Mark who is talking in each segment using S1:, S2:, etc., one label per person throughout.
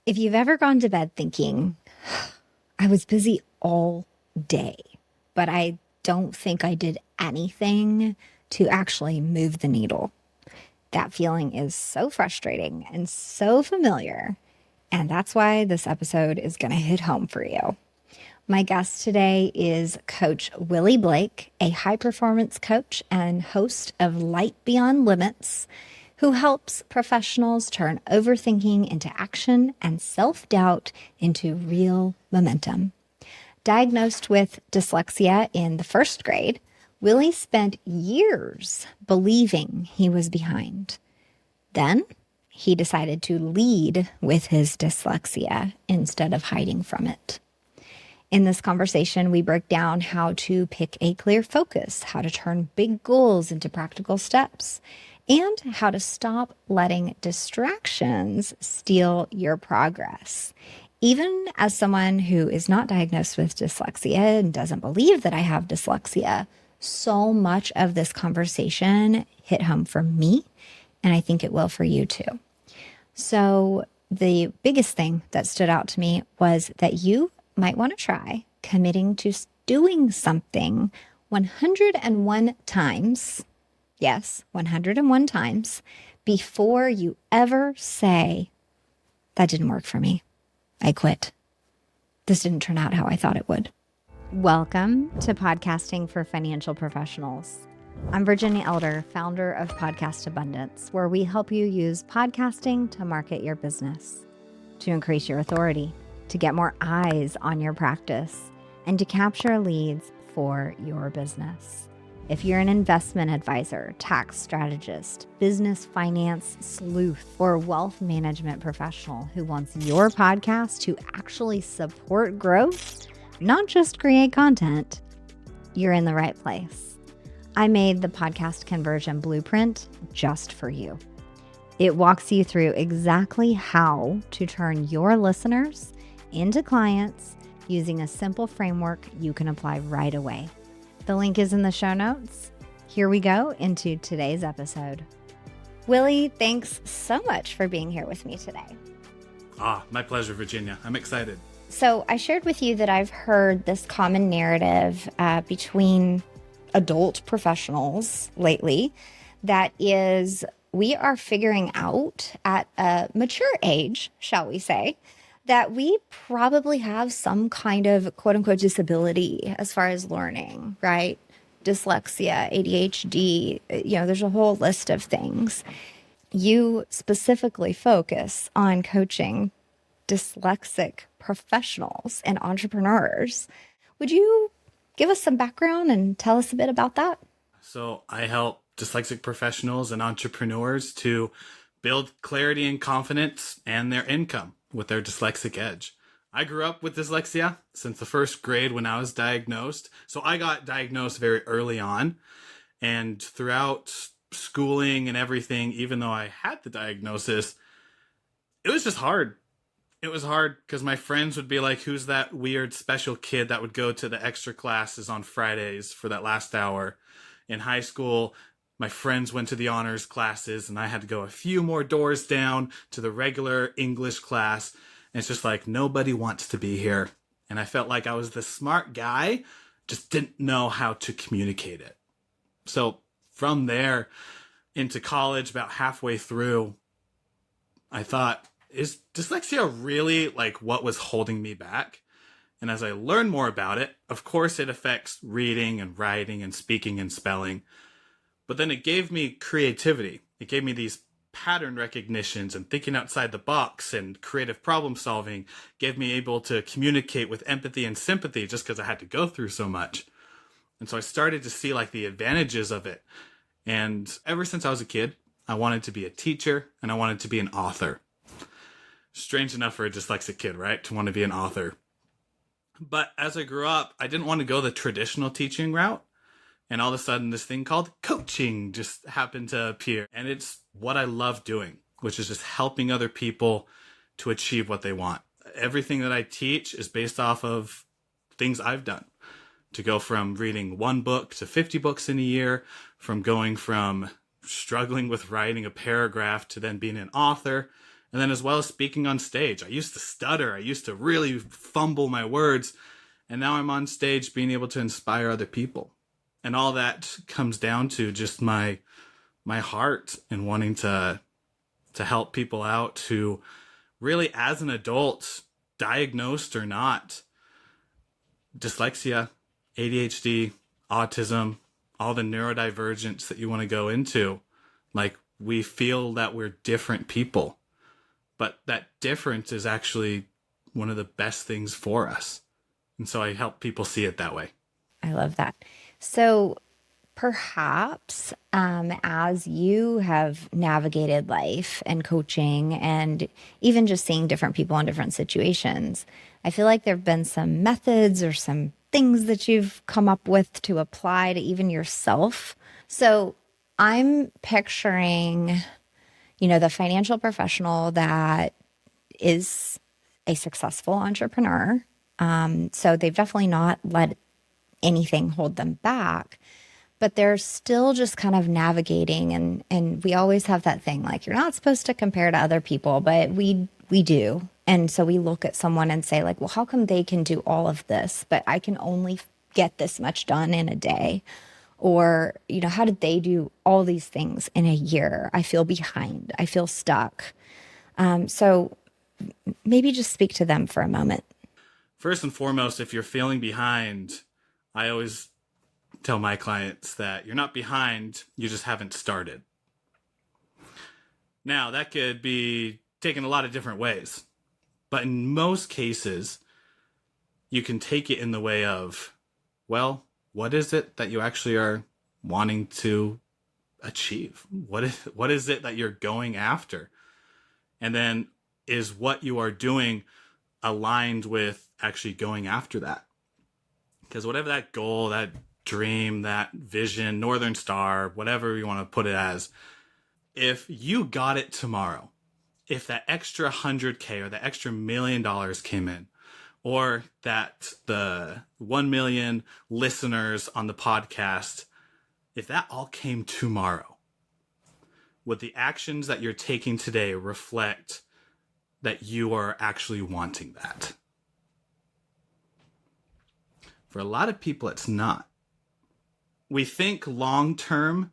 S1: If you've ever gone to bed thinking, I was busy all day, but I don't think I did anything to actually move the needle, that feeling is so frustrating and so familiar. And that's why this episode is going to hit home for you. My guest today is Coach Willie Blake, a high-performance coach and host of Light Beyond Limits, who helps professionals turn overthinking into action and self-doubt into real momentum. Diagnosed with dyslexia in the first grade, Willie spent years believing he was behind. Then he decided to lead with his dyslexia instead of hiding from it. In this conversation, we break down how to pick a clear focus, how to turn big goals into practical steps, and how to stop letting distractions steal your progress. Even as someone who is not diagnosed with dyslexia and doesn't believe that I have dyslexia, so much of this conversation hit home for me, and I think it will for you too. So the biggest thing that stood out to me was that you might want to try committing to doing something 101 times. Yes, 101 times before you ever say, that didn't work for me. I quit. This didn't turn out how I thought it would. Welcome to Podcasting for Financial Professionals. I'm Virginia Elder, founder of Podcast Abundance, where we help you use podcasting to market your business, to increase your authority, to get more eyes on your practice, and to capture leads for your business. If you're an investment advisor, tax strategist, business finance sleuth, or wealth management professional who wants your podcast to actually support growth, not just create content, you're in the right place. I made the podcast conversion blueprint just for you. It walks you through exactly how to turn your listeners into clients using a simple framework you can apply right away. The link is in the show notes. Here we go into today's episode. Willie, thanks so much for being here with me today.
S2: My pleasure, Virginia. I'm excited.
S1: So I shared with you that I've heard this common narrative between adult professionals lately that is, we are figuring out at a mature age, shall we say, that we probably have some kind of quote unquote disability as far as learning, right? Dyslexia, ADHD, there's a whole list of things. You specifically focus on coaching dyslexic professionals and entrepreneurs. Would you give us some background and tell us a bit about that?
S2: So I help dyslexic professionals and entrepreneurs to build clarity and confidence and their income with their dyslexic edge. I grew up with dyslexia since the first grade when I was diagnosed. So I got diagnosed very early on. And throughout schooling and everything, even though I had the diagnosis, it was just hard. It was hard because my friends would be like, who's that weird special kid that would go to the extra classes on Fridays for that last hour? In high school, my friends went to the honors classes and I had to go a few more doors down to the regular English class. And it's just like, nobody wants to be here. And I felt like I was the smart guy, just didn't know how to communicate it. So from there into college, about halfway through, I thought, is dyslexia really like what was holding me back? And as I learned more about it, of course it affects reading and writing and speaking and spelling. But then it gave me creativity. It gave me these pattern recognitions and thinking outside the box and creative problem solving, gave me able to communicate with empathy and sympathy just because I had to go through so much. And so I started to see like the advantages of it. And ever since I was a kid, I wanted to be a teacher and I wanted to be an author. Strange enough for a dyslexic kid, right? To want to be an author. But as I grew up, I didn't want to go the traditional teaching route. And all of a sudden, this thing called coaching just happened to appear. And it's what I love doing, which is just helping other people to achieve what they want. Everything that I teach is based off of things I've done. To go from reading one book to 50 books in a year, from going from struggling with writing a paragraph to then being an author, And then as well as speaking on stage, I used to stutter. I used to really fumble my words. And now I'm on stage being able to inspire other people. And all that comes down to just my heart and wanting to help people out who really, as an adult, diagnosed or not, dyslexia, ADHD, autism, all the neurodivergence that you want to go into, like, we feel that we're different people, but that difference is actually one of the best things for us. And so I help people see it that way.
S1: I love that. So perhaps as you have navigated life and coaching and even just seeing different people in different situations, I feel like there have been some methods or some things that you've come up with to apply to even yourself. So I'm picturing, the financial professional that is a successful entrepreneur. So they've definitely not let anything hold them back, but they're still just kind of navigating. And we always have that thing, like, you're not supposed to compare to other people, but we do. And so we look at someone and say, like, well, how come they can do all of this, but I can only get this much done in a day? Or, how did they do all these things in a year? I feel behind. I feel stuck. So maybe just speak to them for a moment.
S2: First and foremost, if you're feeling behind, I always tell my clients that you're not behind, you just haven't started. Now, that could be taken a lot of different ways, but in most cases, you can take it in the way of, well, what is it that you actually are wanting to achieve? What is it that you're going after? And then, is what you are doing aligned with actually going after that? Because whatever that goal, that dream, that vision, Northern Star, whatever you want to put it as, if you got it tomorrow, if that extra 100K or the extra $1 million came in, or that the 1 million listeners on the podcast, if that all came tomorrow, would the actions that you're taking today reflect that you are actually wanting that? For a lot of people, it's not. We think long term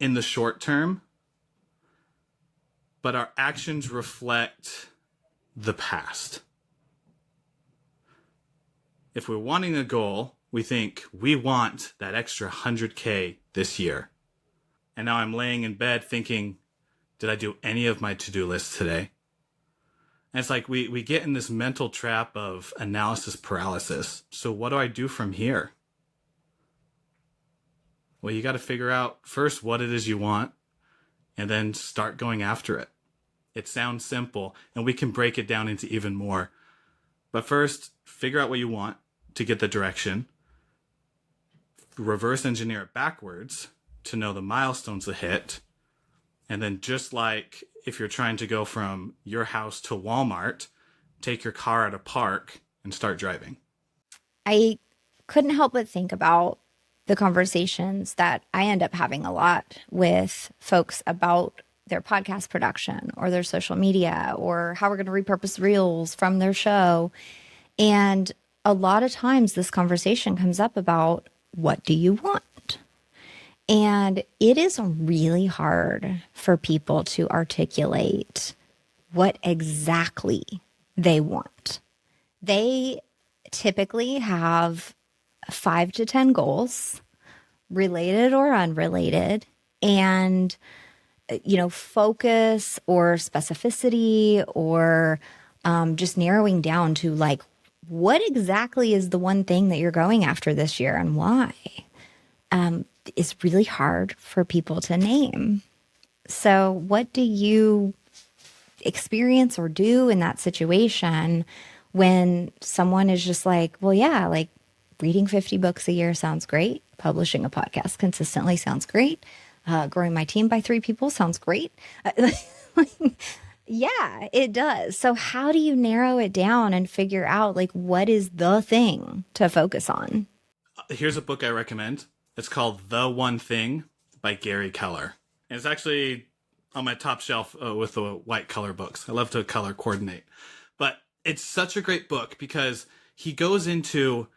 S2: in the short term, but our actions reflect the past. If we're wanting a goal, we think we want that extra 100K this year. And now I'm laying in bed thinking, did I do any of my to-do lists today? And it's like we get in this mental trap of analysis paralysis. So what do I do from here? Well, you got to figure out first what it is you want and then start going after it. It sounds simple, and we can break it down into even more. But first, figure out what you want to get the direction. Reverse engineer it backwards to know the milestones to hit. And then, just like if you're trying to go from your house to Walmart, take your car at a park and start driving.
S1: I couldn't help but think about the conversations that I end up having a lot with folks about their podcast production or their social media or how we're going to repurpose reels from their show. And a lot of times this conversation comes up about, what do you want? And it is really hard for people to articulate what exactly they want. They typically have 5 to 10 goals, related or unrelated, and focus or specificity or just narrowing down to, like, what exactly is the one thing that you're going after this year and why, is really hard for people to name. So what do you experience or do in that situation when someone is just like, well, yeah, like, reading 50 books a year sounds great. Publishing a podcast consistently sounds great. Growing my team by 3 people sounds great. Yeah, it does. So how do you narrow it down and figure out, like, what is the thing to focus on?
S2: Here's a book I recommend. It's called The One Thing by Gary Keller. And it's actually on my top shelf with the white color books. I love to color coordinate. But it's such a great book because he goes into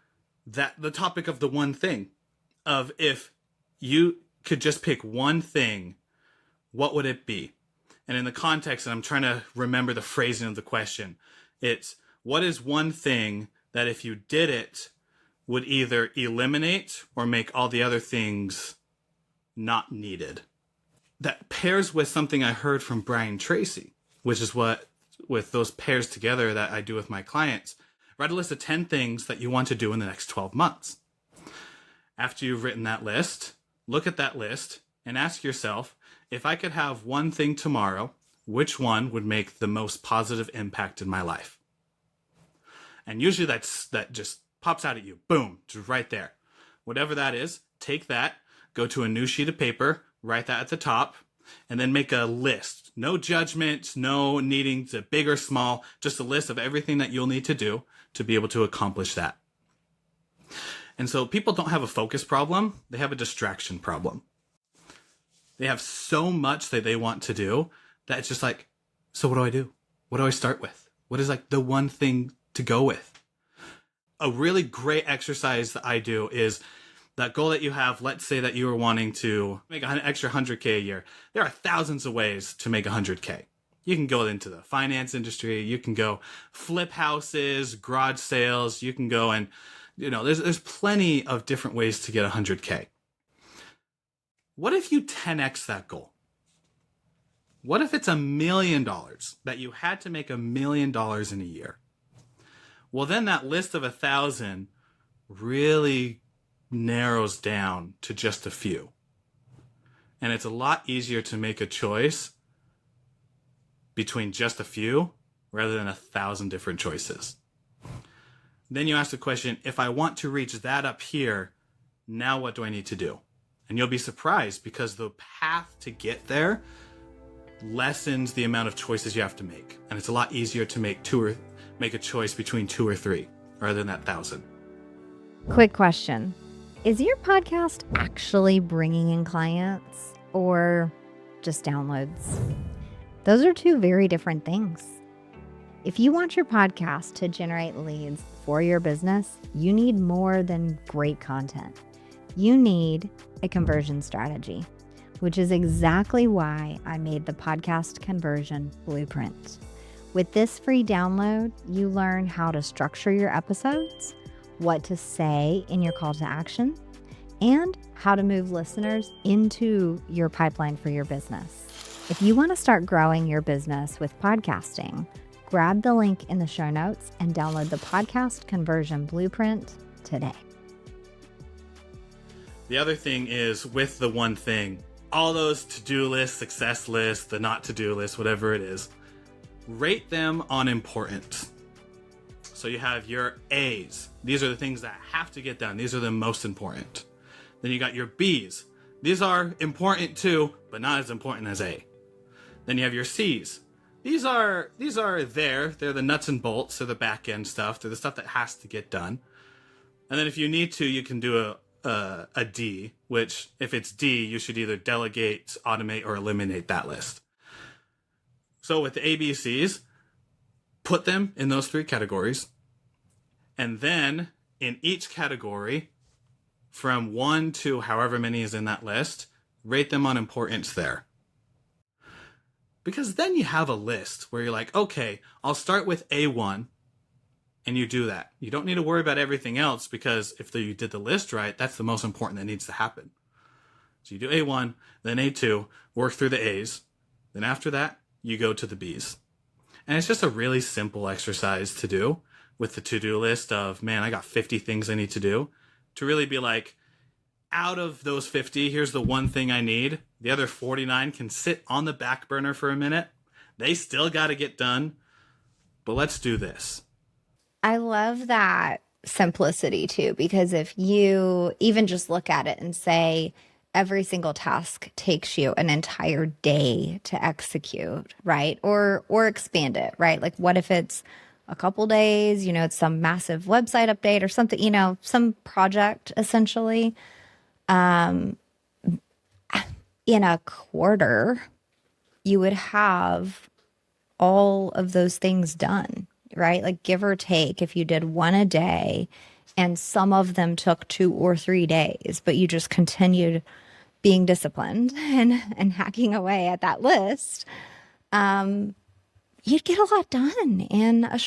S2: the topic of the one thing, of if you could just pick one thing, what would it be? And in the context, and I'm trying to remember the phrasing of the question, it's what is one thing that if you did it would either eliminate or make all the other things not needed? That pairs with something I heard from Brian Tracy, which is what, with those pairs together that I do with my clients. Write a list of 10 things that you want to do in the next 12 months. After you've written that list, look at that list and ask yourself, if I could have one thing tomorrow, which one would make the most positive impact in my life? And usually that just pops out at you. Boom, just right there. Whatever that is, take that, go to a new sheet of paper, write that at the top, and then make a list. No judgment, no needing to big or small, just a list of everything that you'll need to do to be able to accomplish that. And so people don't have a focus problem, they have a distraction problem. They have so much that they want to do that it's just like, so what do I do? What do I start with? What is like the one thing to go with? A really great exercise that I do is that goal that you have. Let's say that you are wanting to make an extra 100K a year. There are thousands of ways to make 100K. You can go into the finance industry. You can go flip houses, garage sales. You can go and, there's plenty of different ways to get 100K. What if you 10x that goal? What if it's $1 million that you had to make $1 million in a year? Well, then that list of 1,000 really narrows down to just a few. And it's a lot easier to make a choice between just a few rather than 1,000 different choices. Then you ask the question, if I want to reach that up here, now what do I need to do? And you'll be surprised because the path to get there lessens the amount of choices you have to make. And it's a lot easier to make a choice between 2 or 3 rather than that 1,000.
S1: Quick question. Is your podcast actually bringing in clients or just downloads? Those are 2 very different things. If you want your podcast to generate leads for your business, you need more than great content. You need a conversion strategy, which is exactly why I made the podcast conversion blueprint. With this free download, you learn how to structure your episodes, what to say in your call to action, and how to move listeners into your pipeline for your business. If you want to start growing your business with podcasting, grab the link in the show notes and download the podcast conversion blueprint today.
S2: The other thing is with the one thing, all those to-do lists, success lists, the not to-do list, whatever it is, rate them on importance. So you have your A's. These are the things that have to get done. These are the most important. Then you got your B's. These are important too, but not as important as A. Then you have your C's. These are there. They're the nuts and bolts. They're the back end stuff. They're the stuff that has to get done. And then if you need to, you can do a D, which if it's D, you should either delegate, automate, or eliminate that list. So with the ABCs, put them in those 3 categories. And then in each category, from 1 to however many is in that list, rate them on importance there. Because then you have a list where you're like, okay, I'll start with A1, and you do that. You don't need to worry about everything else because if you did the list right, that's the most important that needs to happen. So you do A1, then A2, work through the A's. Then after that, you go to the B's. And it's just a really simple exercise to do with the to-do list of, man, I got 50 things I need to do. To really be like, out of those 50, here's the one thing I need. The other 49 can sit on the back burner for a minute. They still got to get done, but let's do this.
S1: I love that simplicity too, because if you even just look at it and say every single task takes you an entire day to execute, right? Or expand it, right? Like what if it's a couple days, it's some massive website update or something, some project essentially. In a quarter, you would have all of those things done, right? Like give or take, if you did one a day and some of them took 2 or 3 days, but you just continued being disciplined and hacking away at that list, you'd get a lot done in a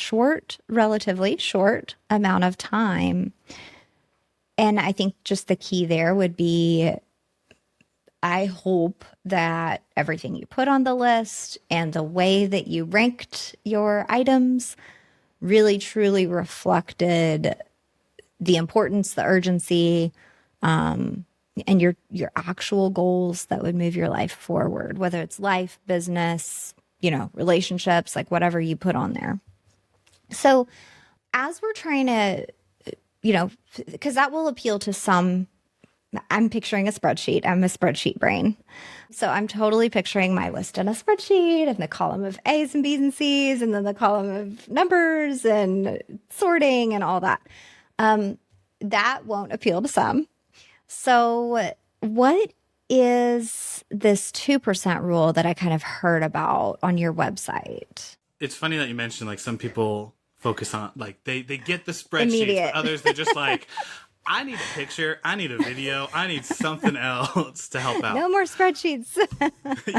S1: relatively short amount of time. And I think just the key there would be, I hope that everything you put on the list and the way that you ranked your items really truly reflected the importance, the urgency, and your actual goals that would move your life forward, whether it's life, business, relationships, like whatever you put on there. So as we're trying to, because that will appeal to some. I'm picturing a spreadsheet. I'm a spreadsheet brain. So I'm totally picturing my list in a spreadsheet and the column of A's and B's and C's and then the column of numbers and sorting and all that. That won't appeal to some. So what is this 2% rule that I kind of heard about on your website?
S2: It's funny that you mentioned like some people focus on like they get the spreadsheets,
S1: Immediate.
S2: but others they're just like, I need a picture, I need a video, I need something else to help out.
S1: No more spreadsheets.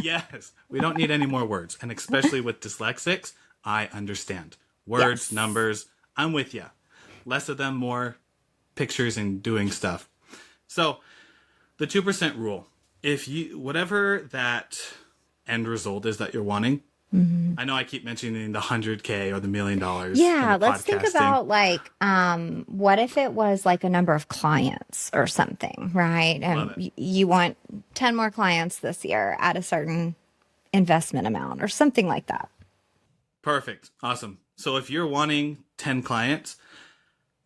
S2: Yes, we don't need any more words. And especially with dyslexics, I understand. Words,
S1: Yes.
S2: numbers, I'm with you. Less of them, more pictures and doing stuff. So the 2% rule, if you, whatever that end result is that you're wanting, I know I keep mentioning the 100K or the $1 million.
S1: Yeah,
S2: in the
S1: let's think
S2: podcasting.
S1: about like, what if it was like a number of clients or something, right?
S2: Love
S1: And
S2: it.
S1: you want 10 more clients this year at a certain investment amount or something like that.
S2: Perfect. Awesome. So if you're wanting 10 clients,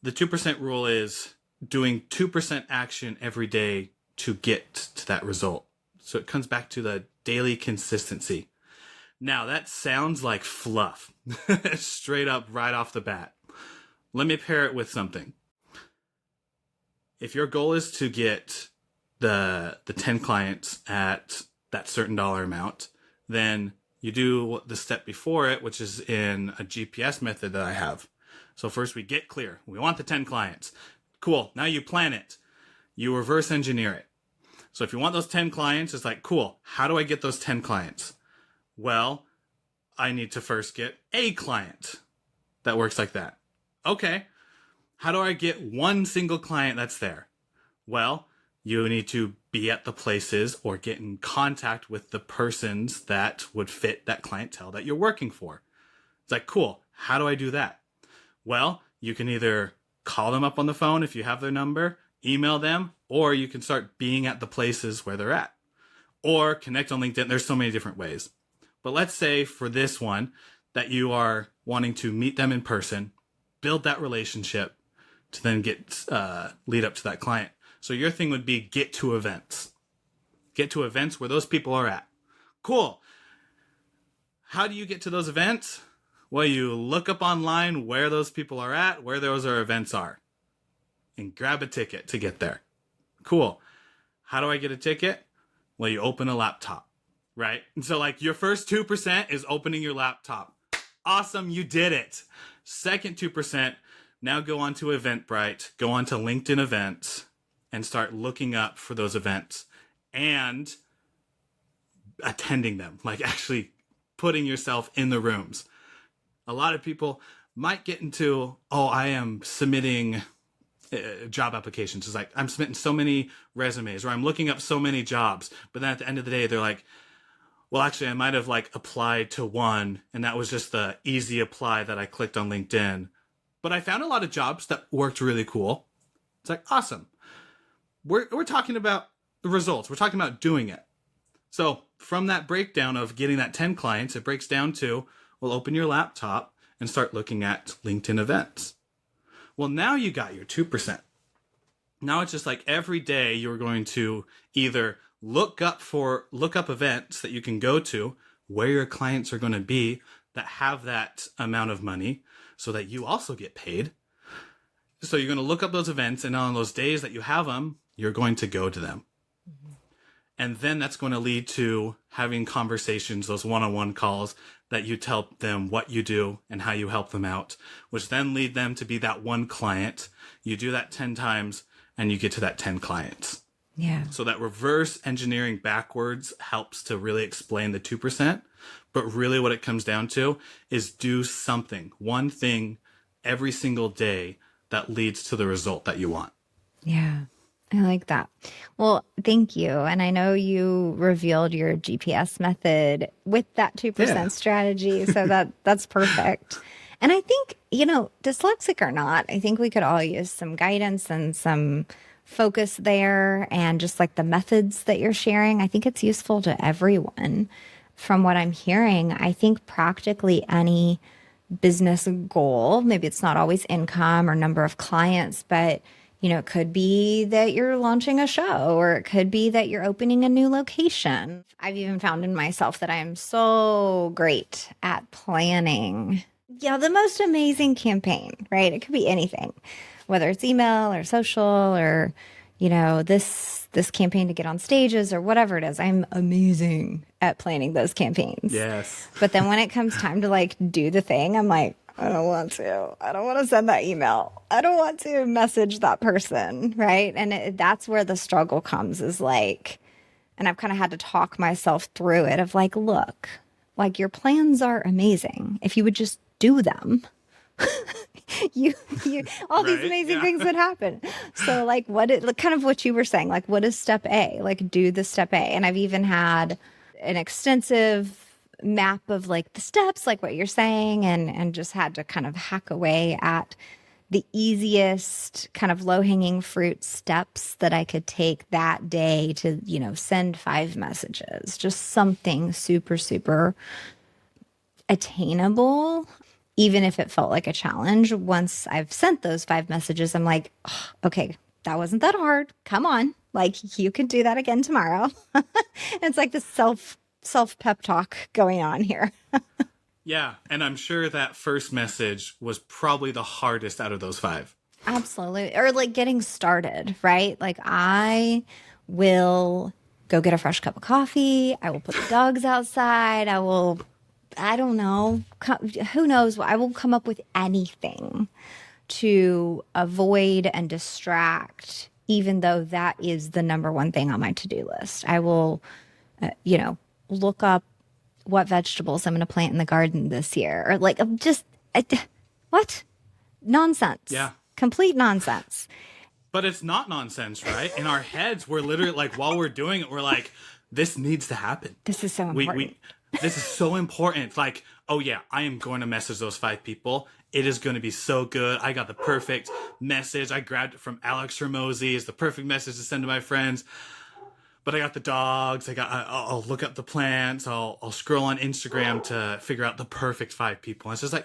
S2: the 2% rule is doing 2% action every day to get to that result. So it comes back to the daily consistency. Now that sounds like fluff, straight up right off the bat. Let me pair it with something. If your goal is to get the 10 clients at that certain dollar amount, then you do the step before it, which is in a GPS method that I have. So first we get clear. We want the 10 clients. Cool. Now you plan it. You reverse engineer it. So if you want those 10 clients, it's like, cool. How do I get those 10 clients? Well, I need to first get a client that works like that. Okay. How do I get one single client that's there? Well, you need to be at the places or get in contact with the persons that would fit that clientele that you're working for. It's like, cool. How do I do that? Well, you can either call them up on the phone if you have their number, email them, or you can start being at the places where they're at. Or connect on LinkedIn. There's so many different ways. But let's say for this one that you are wanting to meet them in person, build that relationship to then get lead up to that client. So your thing would be get to events. Get to events where those people are at. Cool. How do you get to those events? Well, you look up online where those people are at, where those events are, and grab a ticket to get there. Cool. How do I get a ticket? Well, you open a laptop, right? And so like your first 2% is opening your laptop. Awesome, you did it. Second 2%, now go on to Eventbrite, go on to LinkedIn events, and start looking up for those events and attending them, like actually putting yourself in the rooms. A lot of people might get into, oh, I am submitting job applications. It's like, I'm submitting so many resumes or I'm looking up so many jobs. But then at the end of the day, they're like, well, actually, I might have like applied to one and that was just the easy apply that I clicked on LinkedIn. But I found a lot of jobs that worked really cool. It's like, awesome. We're talking about the results. We're talking about doing it. So from that breakdown of getting that 10 clients, it breaks down to, well, open your laptop and start looking at LinkedIn events. Well, now you got your 2%. Now it's just like every day you're going to either look up events that you can go to where your clients are going to be that have that amount of money so that you also get paid. So you're going to look up those events and on those days that you have them, you're going to go to them. And then that's going to lead to having conversations, those one-on-one calls that you tell them what you do and how you help them out, which then lead them to be that one client. You do that 10 times and you get to that 10 clients.
S1: Yeah.
S2: So that reverse engineering backwards helps to really explain the 2%. But really what it comes down to is do something, one thing every single day that leads to the result that you want.
S1: Yeah. I like that. Well, thank you. And I know you revealed your GPS method with that 2% strategy. So that's perfect. And I think, dyslexic or not, I think we could all use some guidance and some focus there, and just like the methods that you're sharing. I think it's useful to everyone. From what I'm hearing, I think practically any business goal, maybe it's not always income or number of clients, but it could be that you're launching a show, or it could be that you're opening a new location. I've even found in myself that I am so great at planning, the most amazing campaign, right? It could be anything, whether it's email or social or, this campaign to get on stages or whatever it is. I'm amazing at planning those campaigns.
S2: Yes.
S1: But then when it comes time to do the thing, I'm like, I don't want to. I don't want to send that email. I don't want to message that person, right? And that's where the struggle comes, is and I've kind of had to talk myself through it of look, your plans are amazing. If you would just do them, you all these amazing things would happen. So kind of what you were saying, what is step A? Do the step A. And I've even had an extensive map of the steps, what you're saying, and just had to kind of hack away at the easiest kind of low-hanging fruit steps that I could take that day to, send 5 messages, just something super, super attainable. Even if it felt like a challenge, once I've sent those 5 messages, I'm like, oh, okay, that wasn't that hard. Come on. You could do that again tomorrow. It's the self pep talk going on here.
S2: Yeah. And I'm sure that first message was probably the hardest out of those 5.
S1: Absolutely. Or getting started, right? I will go get a fresh cup of coffee. I will put the dogs outside. I don't know. Who knows? I will come up with anything to avoid and distract, even though that is the number one thing on my to-do list. I will, look up what vegetables I'm going to plant in the garden this year, or what? Nonsense.
S2: Yeah.
S1: Complete nonsense.
S2: But it's not nonsense, right? In our heads, we're literally while we're doing it, we're like, this needs to happen.
S1: This is so important.
S2: This is so important. Oh yeah, I am going to message those 5 people. It is going to be so good. I got the perfect message. I grabbed it from Alex Ramosi. It's the perfect message to send to my friends. But I got the dogs. I'll look up the plants. I'll scroll on Instagram to figure out the perfect 5 people. And it's just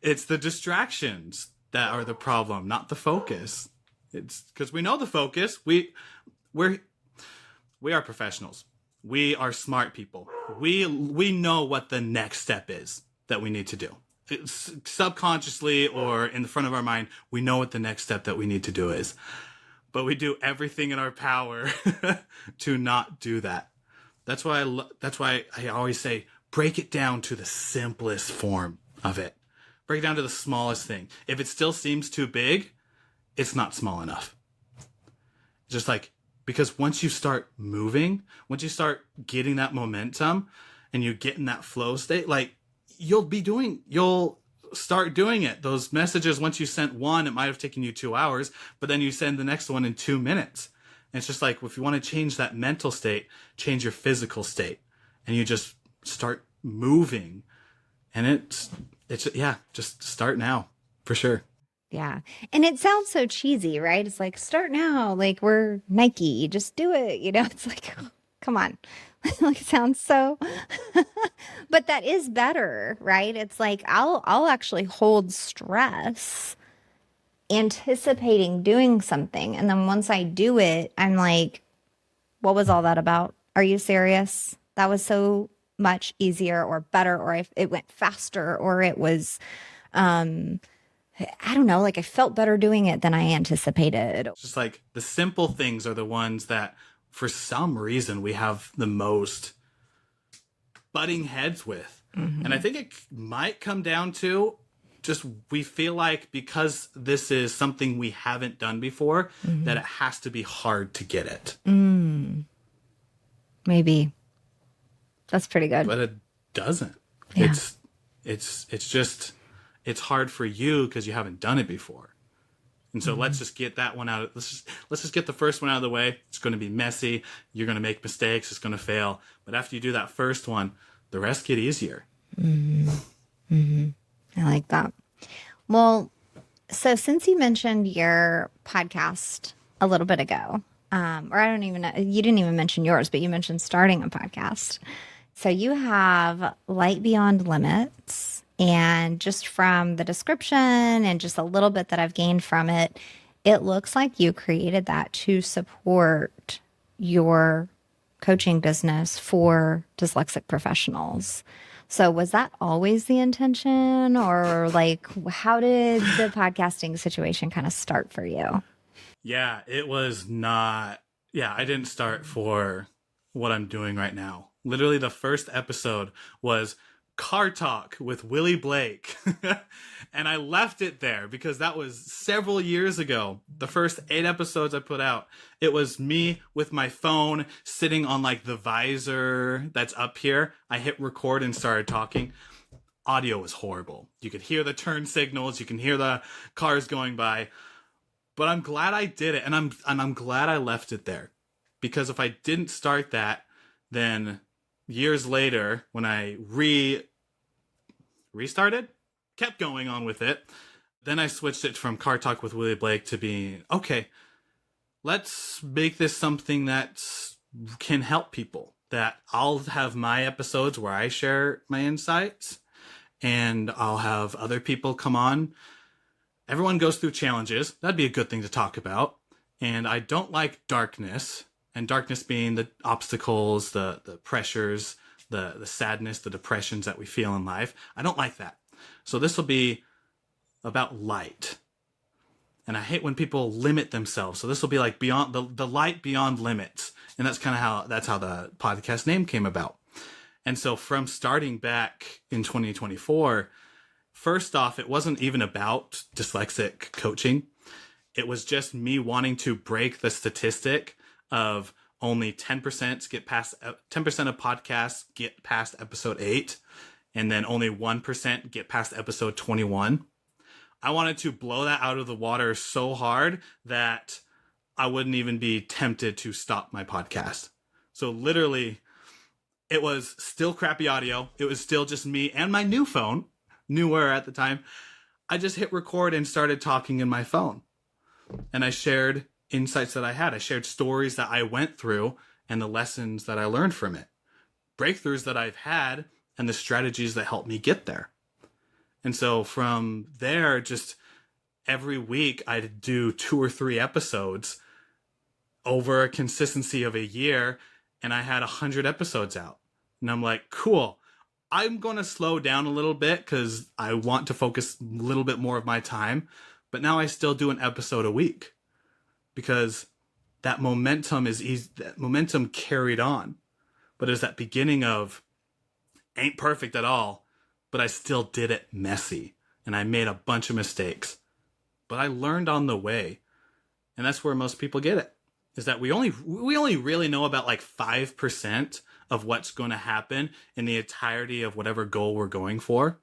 S2: it's the distractions that are the problem, not the focus. It's because we know the focus. We are professionals. We are smart people. We know what the next step is that we need to do. It's subconsciously or in the front of our mind, we know what the next step that we need to do is. But we do everything in our power to not do that. That's why I always say, break it down to the simplest form of it. Break it down to the smallest thing. If it still seems too big, it's not small enough. Just because once you start moving, once you start getting that momentum and you get in that flow state, you'll start doing it. Those messages, once you sent one, it might have taken you 2 hours, but then you send the next one in 2 minutes. And it's just if you want to change that mental state, change your physical state, and you just start moving. And just start now for sure.
S1: Yeah. And it sounds so cheesy, right? It's start now. We're Nike, just do it. It's oh, come on. It sounds so, but that is better, right? It's I'll actually hold stress anticipating doing something. And then once I do it, I'm what was all that about? Are you serious? That was so much easier or better, or if it went faster, or it was, I don't know, I felt better doing it than I anticipated.
S2: Just the simple things are the ones that for some reason, we have the most butting heads with. And I think it might come down to just we feel like because this is something we haven't done before, that it has to be hard to get it.
S1: Maybe. That's pretty good.
S2: But it doesn't.
S1: Yeah.
S2: It's just, it's hard for you because you haven't done it before. And so let's just get that one out. Let's just get the first one out of the way. It's going to be messy. You're going to make mistakes. It's going to fail. But after you do that first one, the rest get easier.
S1: I like that. Well, so since you mentioned your podcast a little bit ago, or I don't even know, you didn't even mention yours, but you mentioned starting a podcast. So you have Light Beyond Limits. And just from the description and just a little bit that I've gained from it, it looks like you created that to support your coaching business for dyslexic professionals. So was that always the intention, or like how did the podcasting situation kind of start for you?
S2: Yeah, it was not. Yeah, I didn't start for what I'm doing right now. Literally, the first episode was Car Talk with Willie Blake. And I left it there because that was several years ago. The first 8 episodes I put out, it was me with my phone sitting on like the visor that's up here. I hit record and started talking. Audio was horrible. You could hear the turn signals, you can hear the cars going by. But I'm glad I did it, and I'm glad I left it there. Because if I didn't start that, then years later, when I restarted, kept going on with it, then I switched it from Car Talk with Willie Blake to being, okay, let's make this something that can help people. That I'll have my episodes where I share my insights, and I'll have other people come on. Everyone goes through challenges. That'd be a good thing to talk about. And I don't like darkness, and darkness being the obstacles, the pressures, the sadness, the depressions that we feel in life. I don't like that. So this will be about light. And I hate when people limit themselves. So this will be like beyond the light beyond limits. And that's kind of how the podcast name came about. And so from starting back in 2024, first off, it wasn't even about dyslexic coaching. It was just me wanting to break the statistic of only 10% get past 10% of podcasts get past episode 8, and then only 1% get past episode 21. I wanted to blow that out of the water so hard that I wouldn't even be tempted to stop my podcast. So literally, it was still crappy audio. It was still just me and my new phone, newer at the time. I just hit record and started talking in my phone. And I shared insights that I had. I shared stories that I went through and the lessons that I learned from it. Breakthroughs that I've had and the strategies that helped me get there. And so from there, just every week I'd do 2 or 3 episodes over a consistency of a year, and I had 100 episodes out. And I'm like, cool. I'm going to slow down a little bit because I want to focus a little bit more of my time. But now I still do an episode a week because that momentum is easy. That momentum carried on. But it's that beginning of ain't perfect at all, but I still did it messy. And I made a bunch of mistakes. But I learned on the way. And that's where most people get it. Is that we only really know about like 5% of what's going to happen in the entirety of whatever goal we're going for.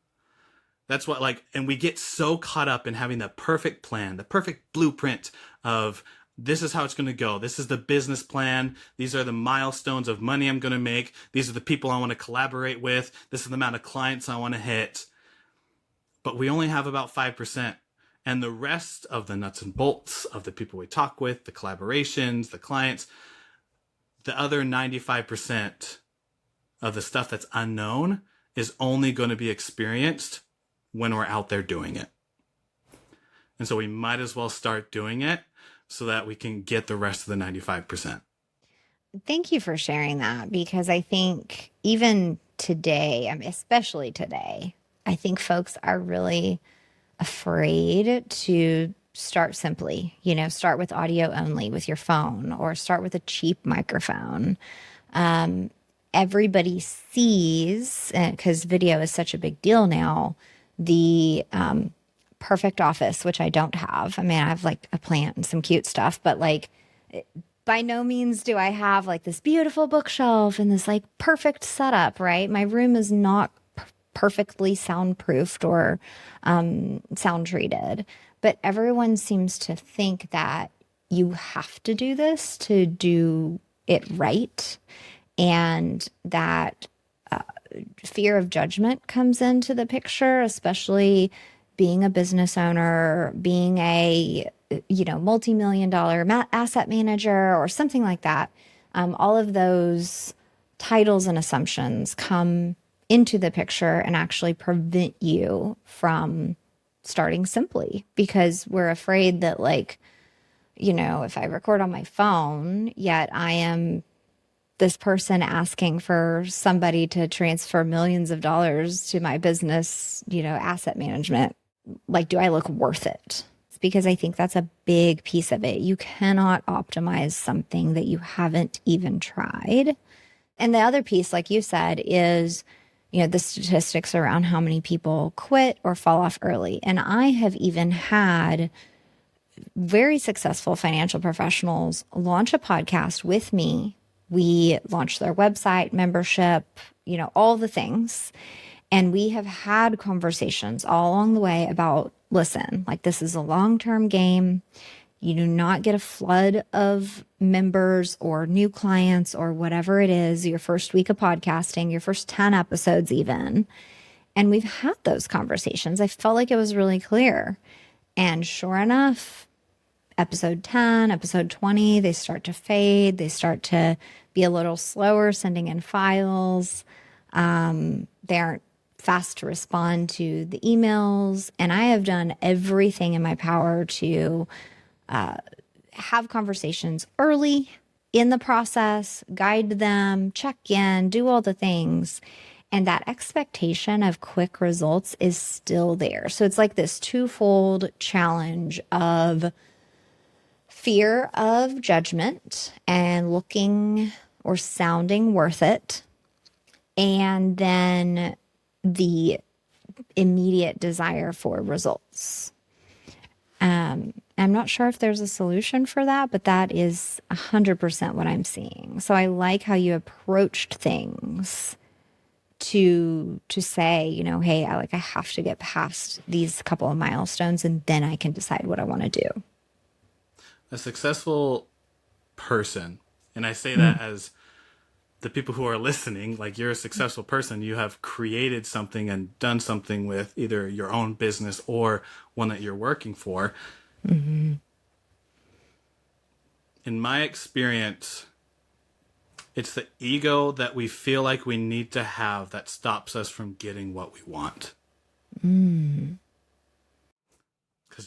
S2: That's what and we get so caught up in having the perfect plan, the perfect blueprint of this is how it's going to go. This is the business plan. These are the milestones of money I'm going to make. These are the people I want to collaborate with. This is the amount of clients I want to hit. But we only have about 5%. And the rest of the nuts and bolts of the people we talk with, the collaborations, the clients, the other 95% of the stuff that's unknown is only going to be experienced when we're out there doing it. And so we might as well start doing it so that we can get the rest of the 95%.
S1: Thank you for sharing that, because I think even today, especially today, I think folks are really afraid to start simply, start with audio only with your phone, or start with a cheap microphone. Everybody sees, because video is such a big deal now, the perfect office, which I don't have. I mean, I have like a plant and some cute stuff, but like by no means do I have like this beautiful bookshelf and this like perfect setup, right? My room is not perfectly soundproofed or sound treated, but everyone seems to think that you have to do this to do it right, and that fear of judgment comes into the picture, especially being a business owner, being a multi-million dollar asset manager or something like that. All of those titles and assumptions come into the picture and actually prevent you from starting simply, because we're afraid that if I record on my phone, yet I am this person asking for somebody to transfer millions of dollars to my business, asset management. Like, do I look worth it? It's because I think that's a big piece of it. You cannot optimize something that you haven't even tried. And the other piece, like you said, is, the statistics around how many people quit or fall off early. And I have even had very successful financial professionals launch a podcast with me. We launched their website, membership, all the things. And we have had conversations all along the way about, listen, like, this is a long-term game. You do not get a flood of members or new clients or whatever it is, your first week of podcasting, your first 10 episodes even. And we've had those conversations. I felt like it was really clear. And sure enough, episode 10, episode 20, they start to fade. They start to be a little slower sending in files. They aren't fast to respond to the emails. And I have done everything in my power to have conversations early in the process, guide them, check in, do all the things. And that expectation of quick results is still there. So it's like this twofold challenge of fear of judgment and looking or sounding worth it, and then the immediate desire for results. I'm not sure if there's a solution for that, but that is 100% what I'm seeing. So I like how you approached things to say, hey, I have to get past these couple of milestones and then I can decide what I want to do.
S2: A successful person, and I say that as the people who are listening, like, you're a successful person. You have created something and done something with either your own business or one that you're working for. Mm-hmm. In my experience, it's the ego that we feel like we need to have that stops us from getting what we want. Because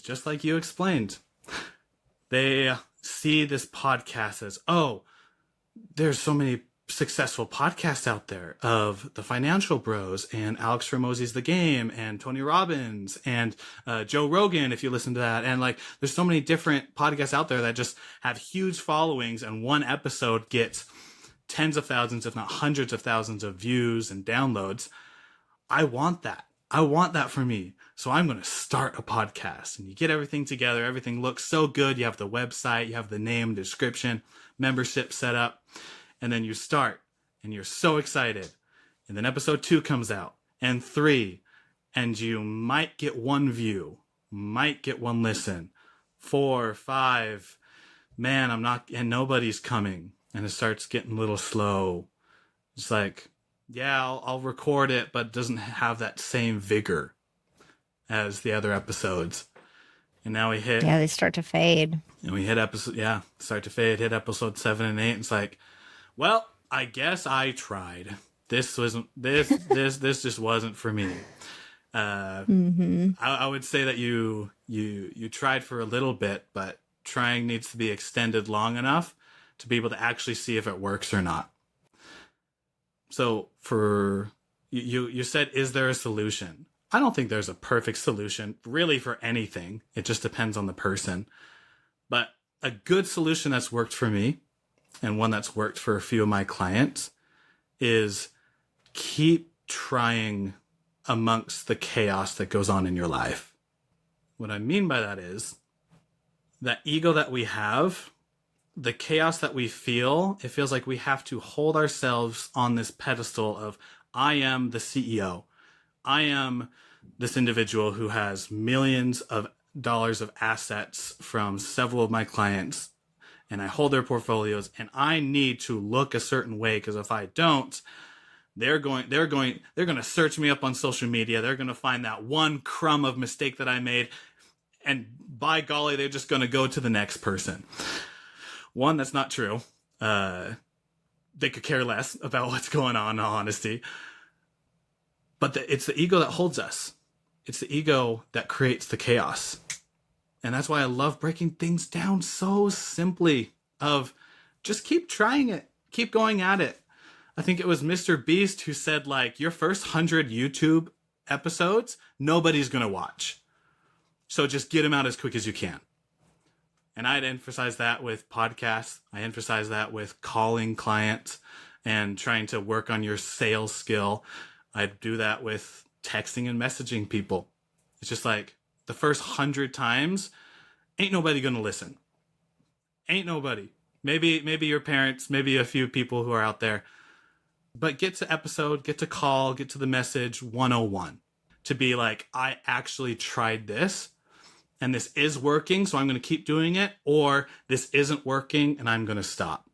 S2: just like you explained, they see this podcast as, oh, there's so many successful podcasts out there of the Financial Bros and Alex Hormozi's The Game and Tony Robbins and Joe Rogan, if you listen to that. And there's so many different podcasts out there that just have huge followings, and one episode gets tens of thousands, if not hundreds of thousands of views and downloads. I want that. I want that for me. So I'm going to start a podcast. And you get everything together. Everything looks so good. You have the website, you have the name, description, membership set up. And then you start and you're so excited. And then episode 2 comes out, and 3, and you might get 1 view, might get 1 listen, 4, 5, man, and nobody's coming. And it starts getting a little slow. It's like, yeah, I'll record it, but it doesn't have that same vigor as the other episodes. And now
S1: they start to fade.
S2: And we hit start to fade, hit episode 7 and 8. And it's like, well, I guess I tried. This just wasn't for me. I would say that you tried for a little bit, but trying needs to be extended long enough to be able to actually see if it works or not. So for you said, is there a solution? I don't think there's a perfect solution really for anything. It just depends on the person. But a good solution that's worked for me, and one that's worked for a few of my clients, is keep trying amongst the chaos that goes on in your life. What I mean by that is that ego that we have, the chaos that we feel, it feels like we have to hold ourselves on this pedestal of, I am the CEO. I am this individual who has millions of dollars of assets from several of my clients, and I hold their portfolios, and I need to look a certain way, because if I don't, they're going to search me up on social media. They're going to find that one crumb of mistake that I made, and by golly, they're just going to go to the next person. One, that's not true. They could care less about what's going on, in all honesty. But it's the ego that holds us. It's the ego that creates the chaos. And that's why I love breaking things down so simply of just keep trying it. Keep going at it. I think it was Mr. Beast who said, like, your first 100 YouTube episodes, nobody's going to watch. So just get them out as quick as you can. And I'd emphasize that with podcasts. I emphasize that with calling clients and trying to work on your sales skill. I'd do that with texting and messaging people. It's just like the first 100 times, ain't nobody going to listen. Ain't nobody. Maybe your parents, maybe a few people who are out there. But get to episode, get to call, get to the message 101. To be like, I actually tried this, and this is working, so I'm going to keep doing it, or this isn't working and I'm going to stop.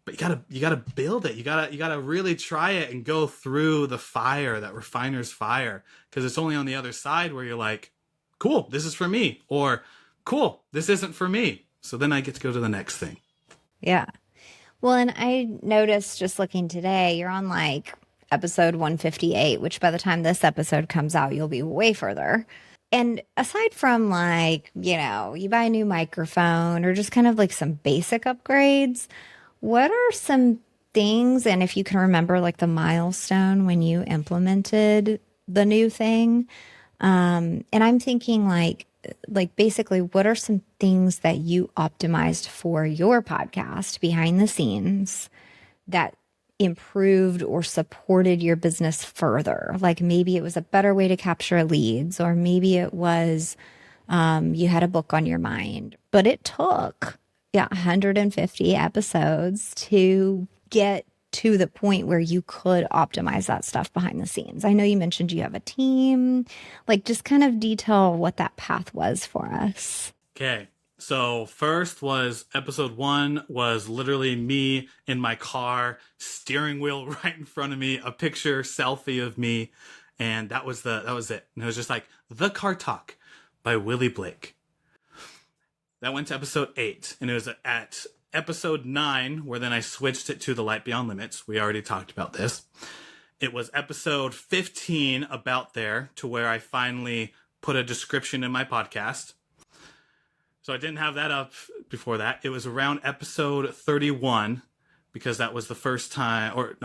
S2: But you gotta build it. You gotta really try it and go through the fire, that refiner's fire, because it's only on the other side where you're like, cool, this is for me, or cool, this isn't for me. So then I get to go to the next thing.
S1: Yeah. Well, and I noticed just looking today, you're on like episode 158, which by the time this episode comes out, you'll be way further. And aside from like, you buy a new microphone or just kind of like some basic upgrades, what are some things, and if you can remember like the milestone when you implemented the new thing, and I'm thinking like basically what are some things that you optimized for your podcast behind the scenes that improved or supported your business further? Like maybe it was a better way to capture leads, or maybe it was you had a book on your mind, but it took 150 episodes to get to the point where you could optimize that stuff behind the scenes. I know you mentioned you have a team. Like, just kind of detail what that path was for us.
S2: Okay. So first was episode 1 was literally me in my car, steering wheel right in front of me, a picture selfie of me. And that was it. And it was just like The Car Talk by Willie Blake. That went to episode 8, and it was at episode 9 where then I switched it to The Light Beyond Limits. We already talked about this. It was episode 15 about there to where I finally put a description in my podcast. So I didn't have that up before that. It was around episode 31 because that was the first time,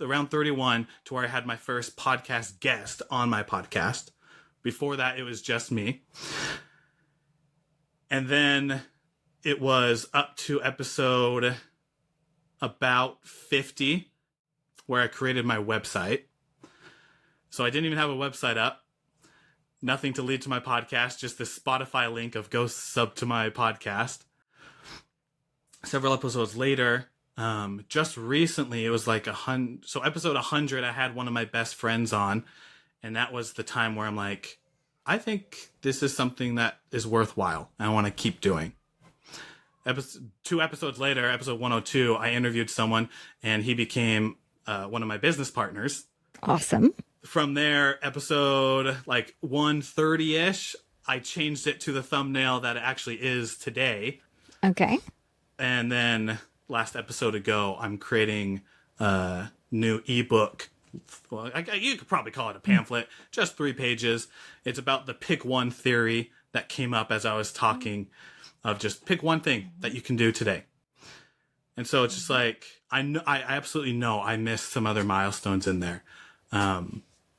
S2: around 31 to where I had my first podcast guest on my podcast. Before that, it was just me. And then it was up to episode about 50 where I created my website. So I didn't even have a website up. Nothing to lead to my podcast, just the Spotify link of go sub to my podcast. Several episodes later, just recently, it was like 100. So episode 100, I had one of my best friends on. And that was the time where I'm like, I think this is something that is worthwhile. I want to keep doing. 2 episodes later, episode 102, I interviewed someone and he became one of my business partners.
S1: Awesome.
S2: From there, episode like 130-ish, I changed it to the thumbnail that it actually is today.
S1: Okay.
S2: And then last episode ago, I'm creating a new ebook. Well, you could probably call it a pamphlet, just 3 pages. It's about the pick one theory that came up as I was talking of just pick one thing that you can do today. And so it's just like, I absolutely know I missed some other milestones in there.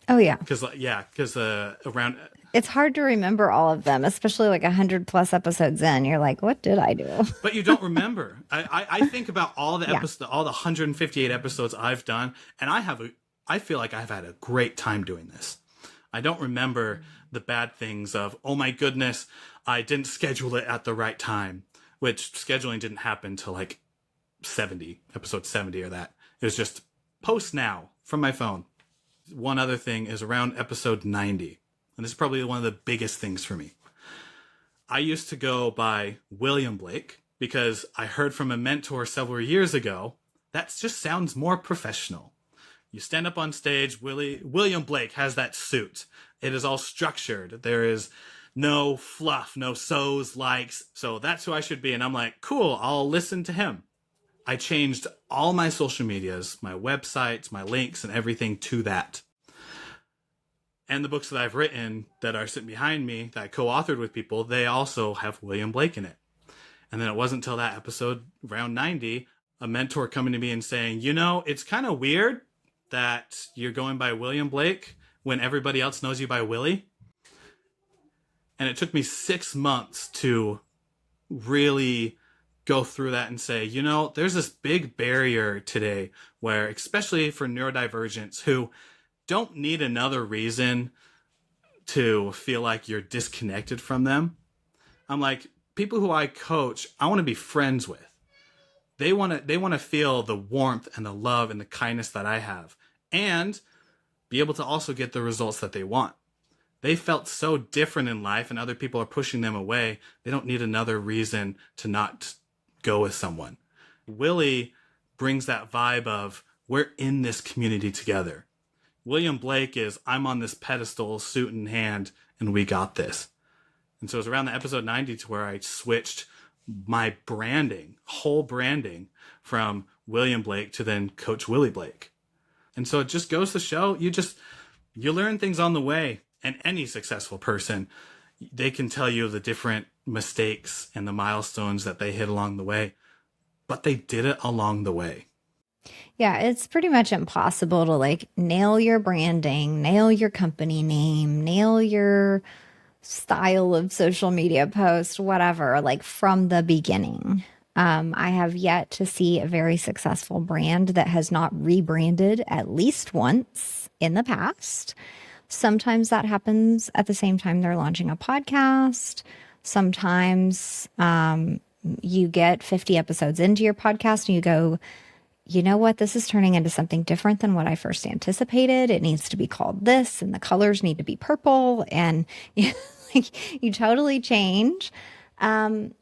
S1: Oh, yeah.
S2: Because around
S1: It's hard to remember all of them, especially like 100+ episodes in. You're like, what did I do?
S2: but you don't remember. I think about all the
S1: Yeah.
S2: episodes, all the 158 episodes I've done, and I feel like I've had a great time doing this. I don't remember the bad things of, oh my goodness, I didn't schedule it at the right time, which scheduling didn't happen till like episode 70 or that. It was just post now from my phone. One other thing is around episode 90, and this is probably one of the biggest things for me. I used to go by William Blake because I heard from a mentor several years ago that just sounds more professional. You stand up on stage, William Blake has that suit. It is all structured. There is no fluff, no so's, likes. So that's who I should be. And I'm like, cool, I'll listen to him. I changed all my social medias, my websites, my links, and everything to that. And the books that I've written that are sitting behind me that I co-authored with people, they also have William Blake in it. And then it wasn't until that episode, around 90, a mentor coming to me and saying, it's kind of weird that you're going by William Blake when everybody else knows you by Willie. And it took me 6 months to really go through that and say, there's this big barrier today where, especially for neurodivergents who don't need another reason to feel like you're disconnected from them. I'm like, people who I coach, I want to be friends with. They want to feel the warmth and the love and the kindness that I have, and be able to also get the results that they want. They felt so different in life, and other people are pushing them away. They don't need another reason to not go with someone. Willie brings that vibe of, we're in this community together. William Blake is, I'm on this pedestal, suit in hand, and we got this. And so it was around the episode 90 to where I switched my whole branding from William Blake to then Coach Willie Blake. And so it just goes to show, you learn things on the way. And any successful person, they can tell you the different mistakes and the milestones that they hit along the way, but they did it along the way.
S1: Yeah, it's pretty much impossible to nail your branding, nail your company name, nail your style of social media post, whatever, from the beginning. I have yet to see a very successful brand that has not rebranded at least once in the past. Sometimes that happens at the same time they're launching a podcast. Sometimes you get 50 episodes into your podcast and you go, you know what, this is turning into something different than what I first anticipated. It needs to be called this, and the colors need to be purple, and you totally change. And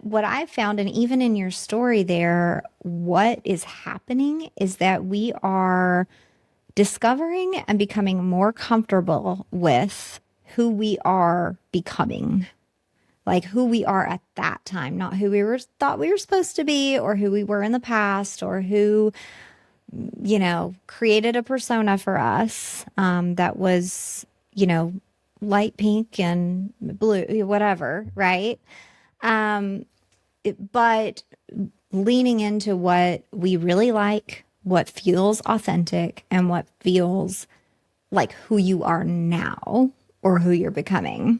S1: what I've found, and even in your story there, what is happening is that we are discovering and becoming more comfortable with who we are becoming. Who we are at that time, not who we thought we were supposed to be, or who we were in the past, or who, created a persona for us that was, light pink and blue, whatever, right? But leaning into what we really like, what feels authentic, and what feels like who you are now or who you're becoming.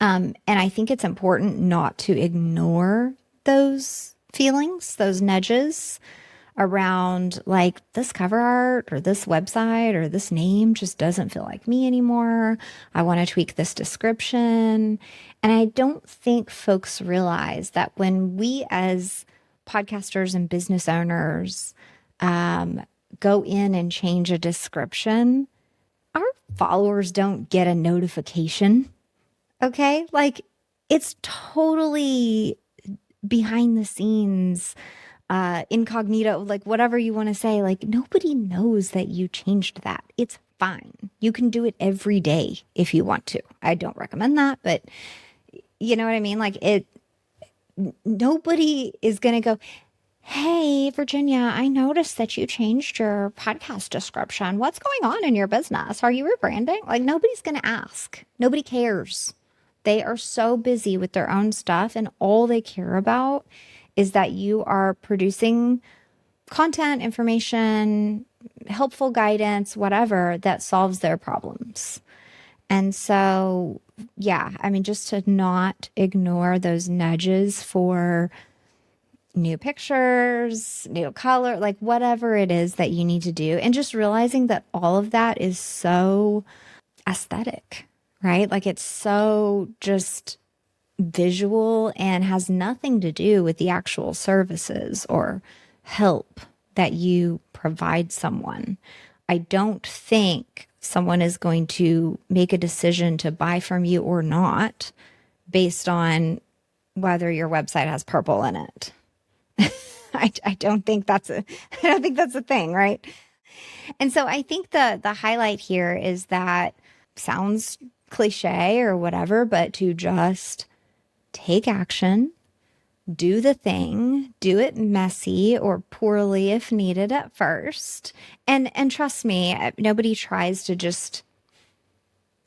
S1: And I think it's important not to ignore those feelings, those nudges around this cover art or this website or this name just doesn't feel like me anymore. I want to tweak this description. And I don't think folks realize that when we as podcasters and business owners go in and change a description, our followers don't get a notification. Okay? It's totally behind the scenes, incognito, whatever you want to say. Nobody knows that you changed that. It's fine. You can do it every day if you want to. I don't recommend that, but you know what I mean? Nobody is going to go, hey, Virginia, I noticed that you changed your podcast description. What's going on in your business? Are you rebranding? Nobody's going to ask. Nobody cares. They are so busy with their own stuff, and all they care about is that you are producing content, information, helpful guidance, whatever, that solves their problems. And so, yeah, I mean, just to not ignore those nudges for new pictures, new color, like whatever it is that you need to do. And just realizing that all of that is so aesthetic, right? Like it's so just visual and has nothing to do with the actual services or help that you provide someone. I don't think someone is going to make a decision to buy from you or not based on whether your website has purple in it. I don't think that's a thing, right? And so I think the highlight here is that sounds cliche or whatever, but to just take action, do the thing, do it messy or poorly if needed at first. And trust me, nobody tries to just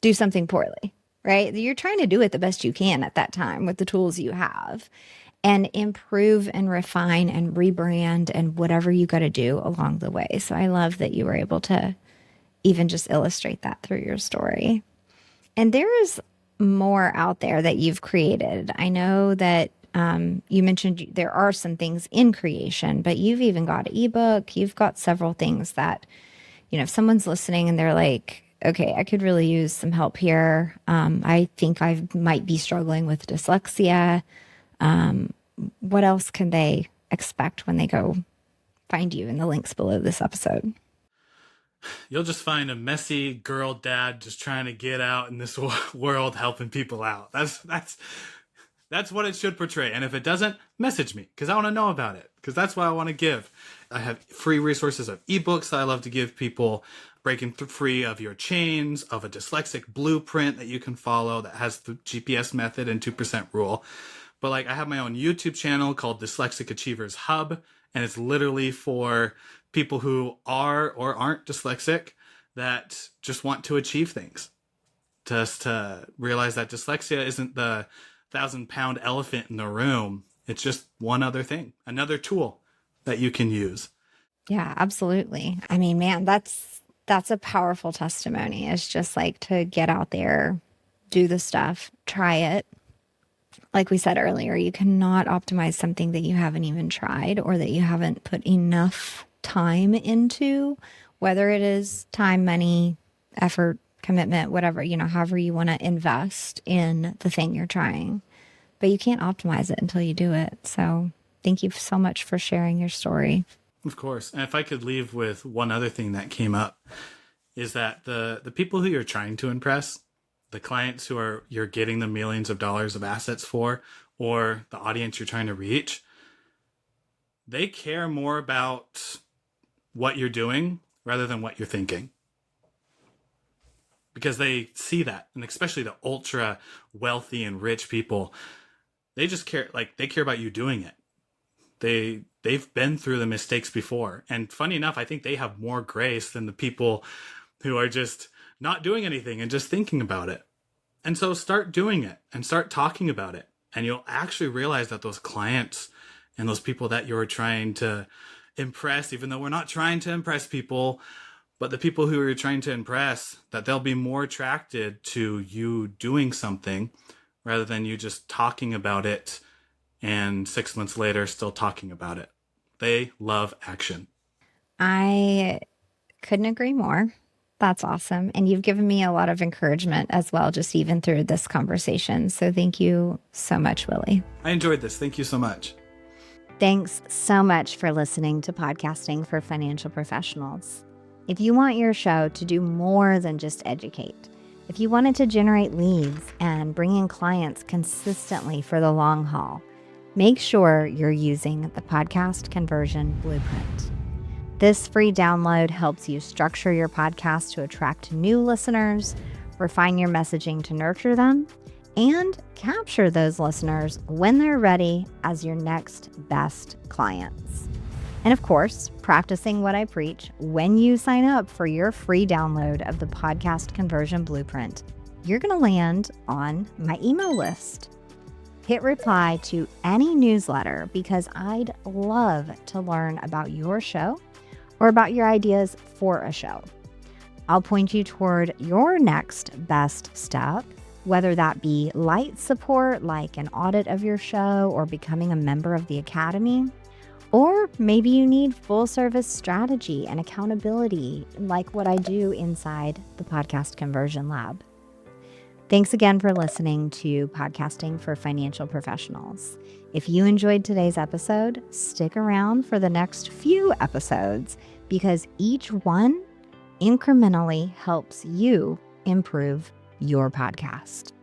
S1: do something poorly, right? You're trying to do it the best you can at that time with the tools you have and improve and refine and rebrand and whatever you got to do along the way. So I love that you were able to even just illustrate that through your story. And there is more out there that you've created. I know that you mentioned there are some things in creation, but you've even got an ebook. You've got several things that, if someone's listening and they're like, okay, I could really use some help here. I think I might be struggling with dyslexia. What else can they expect when they go find you in the links below this episode?
S2: You'll just find a messy girl dad just trying to get out in this world, helping people out. That's what it should portray. And if it doesn't, message me because I want to know about it, because that's what I want to give. I have free resources of ebooks that I love to give people, breaking free of your chains, of a dyslexic blueprint that you can follow that has the GPS method and 2% rule. But like I have my own YouTube channel called Dyslexic Achievers Hub, and it's literally for people who are or aren't dyslexic that just want to achieve things. Just to realize that dyslexia isn't the 1,000-pound elephant in the room. It's just one other thing, another tool that you can use.
S1: Yeah, absolutely. I mean, man, that's a powerful testimony. It's just like to get out there, do the stuff, try it. Like we said earlier, you cannot optimize something that you haven't even tried or that you haven't put enough time into, whether it is time, money, effort, commitment, whatever, however you want to invest in the thing you're trying. But you can't optimize it until you do it. So thank you so much for sharing your story.
S2: Of course. And if I could leave with one other thing that came up, is that the people who you're trying to impress, the clients you're getting the millions of dollars of assets for, or the audience you're trying to reach, they care more about what you're doing rather than what you're thinking. Because they see that, and especially the ultra wealthy and rich people, they just care, they care about you doing it. They've been through the mistakes before. And funny enough, I think they have more grace than the people who are just not doing anything and just thinking about it. And so start doing it and start talking about it. And you'll actually realize that those clients and those people that you're trying to impress, even though we're not trying to impress people, but the people who you're trying to impress, that they'll be more attracted to you doing something rather than you just talking about it and 6 months later still talking about it. They love action.
S1: I couldn't agree more. That's awesome. And you've given me a lot of encouragement as well, just even through this conversation. So thank you so much, Willie.
S2: I enjoyed this. Thank you so much.
S1: Thanks so much for listening to Podcasting for Financial Professionals. If you want your show to do more than just educate, if you want it to generate leads and bring in clients consistently for the long haul, make sure you're using the Podcast Conversion Blueprint. This free download helps you structure your podcast to attract new listeners, refine your messaging to nurture them, and capture those listeners when they're ready as your next best clients. And of course, practicing what I preach when you sign up for your free download of the Podcast Conversion Blueprint, you're going to land on my email list. Hit reply to any newsletter because I'd love to learn about your show or about your ideas for a show. I'll point you toward your next best step, whether that be light support like an audit of your show or becoming a member of the Academy, or maybe you need full service strategy and accountability like what I do inside the Podcast Conversion Lab. Thanks again for listening to Podcasting for Financial Professionals. If you enjoyed today's episode, stick around for the next few episodes because each one incrementally helps you improve your podcast.